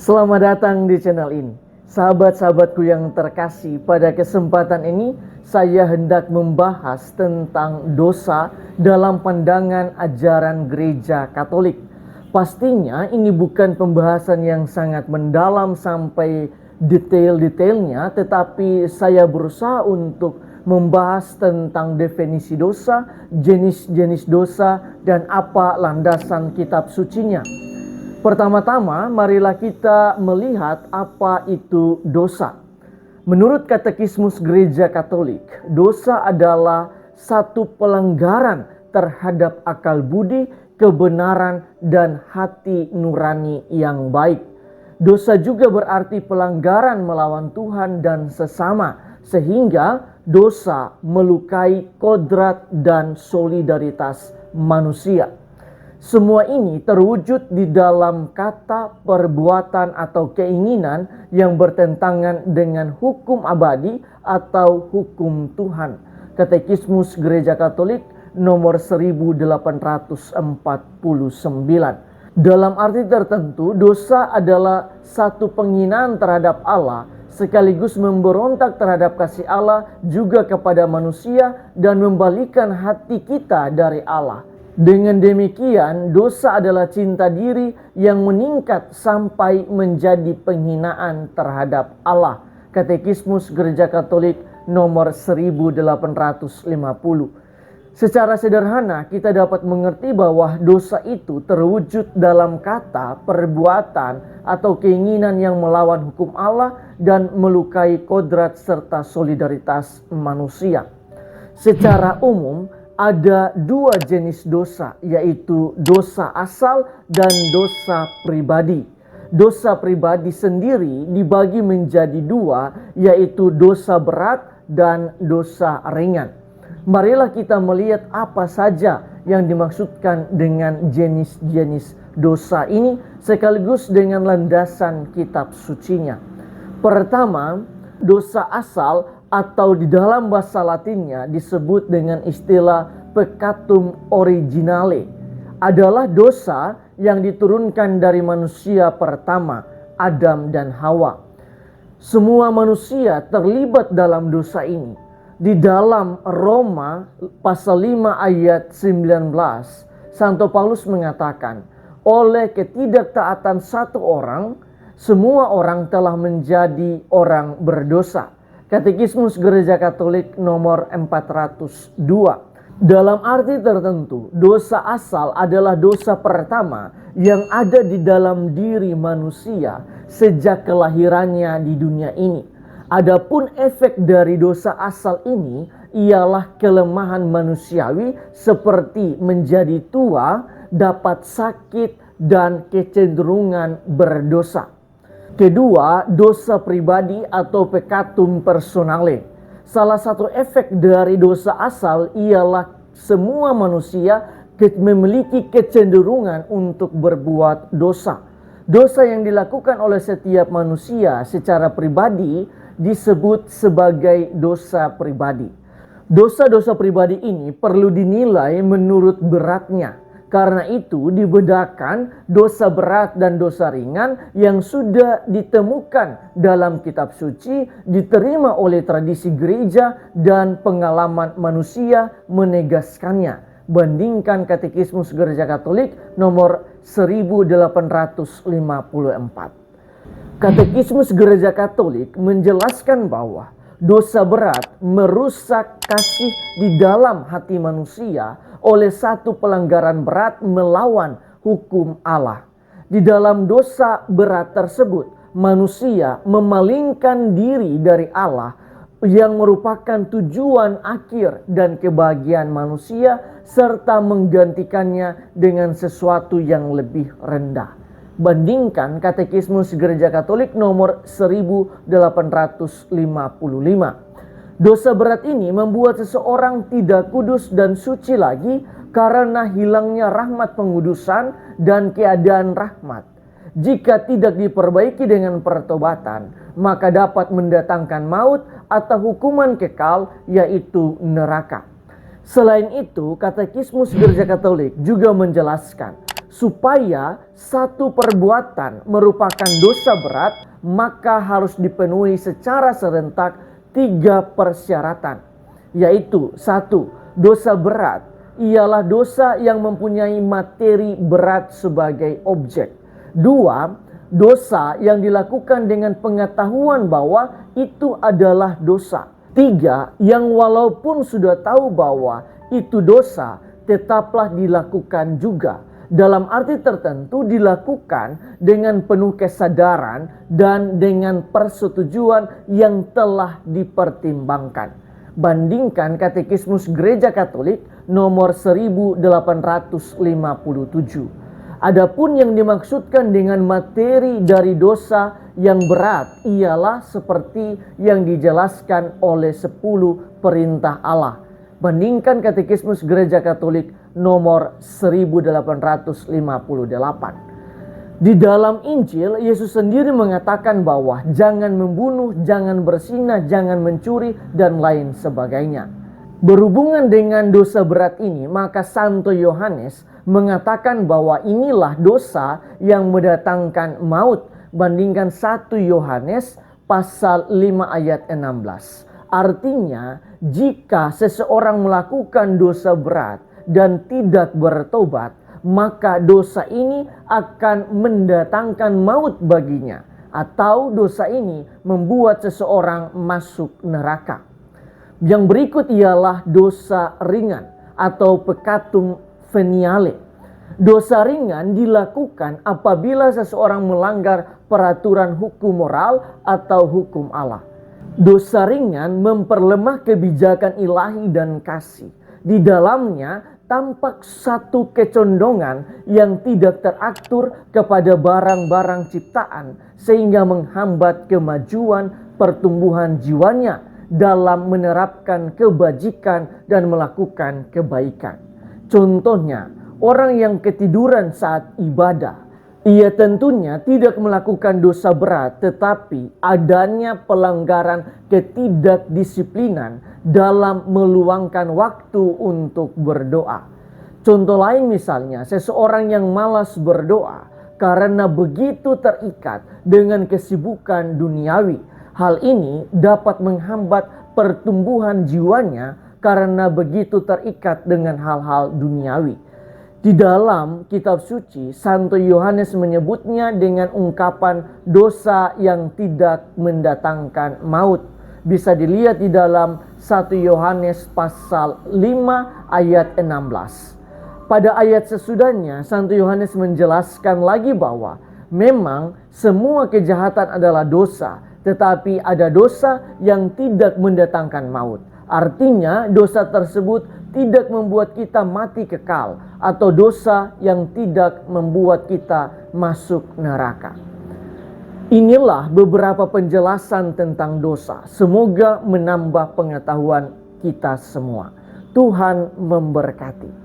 Selamat datang di channel ini. Sahabat-sahabatku yang terkasih, pada kesempatan ini saya hendak membahas tentang dosa dalam pandangan ajaran gereja Katolik. Pastinya ini bukan pembahasan yang sangat mendalam sampai detail-detailnya, tetapi saya berusaha untuk membahas tentang definisi dosa, jenis-jenis dosa, dan apa landasan kitab sucinya. Pertama-tama, marilah kita melihat apa itu dosa. Menurut Katekismus Gereja Katolik, dosa adalah satu pelanggaran terhadap akal budi, kebenaran, dan hati nurani yang baik. Dosa juga berarti pelanggaran melawan Tuhan dan sesama, sehingga dosa melukai kodrat dan solidaritas manusia. Semua ini terwujud di dalam kata, perbuatan, atau keinginan yang bertentangan dengan hukum abadi atau hukum Tuhan. Katekismus Gereja Katolik nomor 1849. Dalam arti tertentu, dosa adalah satu penghinaan terhadap Allah, sekaligus memberontak terhadap kasih Allah juga kepada manusia dan membalikan hati kita dari Allah. Dengan demikian, dosa adalah cinta diri yang meningkat sampai menjadi penghinaan terhadap Allah. Katekismus Gereja Katolik nomor 1850. Secara sederhana, kita dapat mengerti bahwa dosa itu terwujud dalam kata, perbuatan, atau keinginan yang melawan hukum Allah dan melukai kodrat serta solidaritas manusia. Secara umum, ada dua jenis dosa, yaitu dosa asal dan dosa pribadi. Dosa pribadi sendiri dibagi menjadi dua, yaitu dosa berat dan dosa ringan. Marilah kita melihat apa saja yang dimaksudkan dengan jenis-jenis dosa ini, sekaligus dengan landasan kitab sucinya. Pertama, dosa asal atau di dalam bahasa Latinnya disebut dengan istilah peccatum originale, adalah dosa yang diturunkan dari manusia pertama, Adam dan Hawa. Semua manusia terlibat dalam dosa ini. Di dalam Roma pasal 5 ayat 19, Santo Paulus mengatakan, oleh ketidaktaatan satu orang, semua orang telah menjadi orang berdosa. Katekismus Gereja Katolik nomor 402. Dalam arti tertentu, dosa asal adalah dosa pertama yang ada di dalam diri manusia sejak kelahirannya di dunia ini. Adapun efek dari dosa asal ini ialah kelemahan manusiawi seperti menjadi tua, dapat sakit, dan kecenderungan berdosa. Kedua, dosa pribadi atau peccatum personale. Salah satu efek dari dosa asal ialah semua manusia memiliki kecenderungan untuk berbuat dosa. Dosa yang dilakukan oleh setiap manusia secara pribadi disebut sebagai dosa pribadi. Dosa-dosa pribadi ini perlu dinilai menurut beratnya. Karena itu dibedakan dosa berat dan dosa ringan yang sudah ditemukan dalam kitab suci, diterima oleh tradisi gereja dan pengalaman manusia menegaskannya. Bandingkan Katekismus Gereja Katolik nomor 1854. Katekismus Gereja Katolik menjelaskan bahwa dosa berat merusak kasih di dalam hati manusia oleh satu pelanggaran berat melawan hukum Allah. Di dalam dosa berat tersebut, manusia memalingkan diri dari Allah yang merupakan tujuan akhir dan kebahagiaan manusia, serta menggantikannya dengan sesuatu yang lebih rendah. Bandingkan Katekismus Gereja Katolik nomor 1855. Dosa berat ini membuat seseorang tidak kudus dan suci lagi karena hilangnya rahmat pengudusan dan keadaan rahmat. Jika tidak diperbaiki dengan pertobatan, maka dapat mendatangkan maut atau hukuman kekal, yaitu neraka. Selain itu, Katekismus Gereja Katolik juga menjelaskan supaya satu perbuatan merupakan dosa berat, maka harus dipenuhi secara serentak 3 persyaratan, yaitu 1. Dosa berat ialah dosa yang mempunyai materi berat sebagai objek. 2. Dosa yang dilakukan dengan pengetahuan bahwa itu adalah dosa. 3. Yang walaupun sudah tahu bahwa itu dosa, tetaplah dilakukan juga. Dalam arti tertentu dilakukan dengan penuh kesadaran dan dengan persetujuan yang telah dipertimbangkan. Bandingkan Katekismus Gereja Katolik nomor 1857. Adapun yang dimaksudkan dengan materi dari dosa yang berat ialah seperti yang dijelaskan oleh 10 perintah Allah. Bandingkan Katekismus Gereja Katolik nomor 1858. Di dalam Injil, Yesus sendiri mengatakan bahwa jangan membunuh, jangan berzinah, jangan mencuri, dan lain sebagainya. Berhubungan dengan dosa berat ini, maka Santo Yohanes mengatakan bahwa inilah dosa yang mendatangkan maut. Bandingkan 1 Yohanes pasal 5 ayat 16. Artinya, jika seseorang melakukan dosa berat dan tidak bertobat, maka dosa ini akan mendatangkan maut baginya, atau dosa ini membuat seseorang masuk neraka. Yang berikut ialah dosa ringan atau peccatum veniale. Dosa ringan dilakukan apabila seseorang melanggar peraturan hukum moral atau hukum Allah. Dosa ringan memperlemah kebijakan ilahi dan kasih. Di dalamnya tampak satu kecondongan yang tidak teratur kepada barang-barang ciptaan, sehingga menghambat kemajuan pertumbuhan jiwanya dalam menerapkan kebajikan dan melakukan kebaikan. Contohnya, orang yang ketiduran saat ibadah, ia tentunya tidak melakukan dosa berat, tetapi adanya pelanggaran ketidakdisiplinan dalam meluangkan waktu untuk berdoa. Contoh lain misalnya, seseorang yang malas berdoa karena begitu terikat dengan kesibukan duniawi. Hal ini dapat menghambat pertumbuhan jiwanya karena begitu terikat dengan hal-hal duniawi. Di dalam kitab suci, Santo Yohanes menyebutnya dengan ungkapan dosa yang tidak mendatangkan maut. Bisa dilihat di dalam 1 Yohanes pasal 5 ayat 16. Pada ayat sesudahnya, Santo Yohanes menjelaskan lagi bahwa memang semua kejahatan adalah dosa, tetapi ada dosa yang tidak mendatangkan maut. Artinya dosa tersebut tidak membuat kita mati kekal, atau dosa yang tidak membuat kita masuk neraka. Inilah beberapa penjelasan tentang dosa. Semoga menambah pengetahuan kita semua. Tuhan memberkati.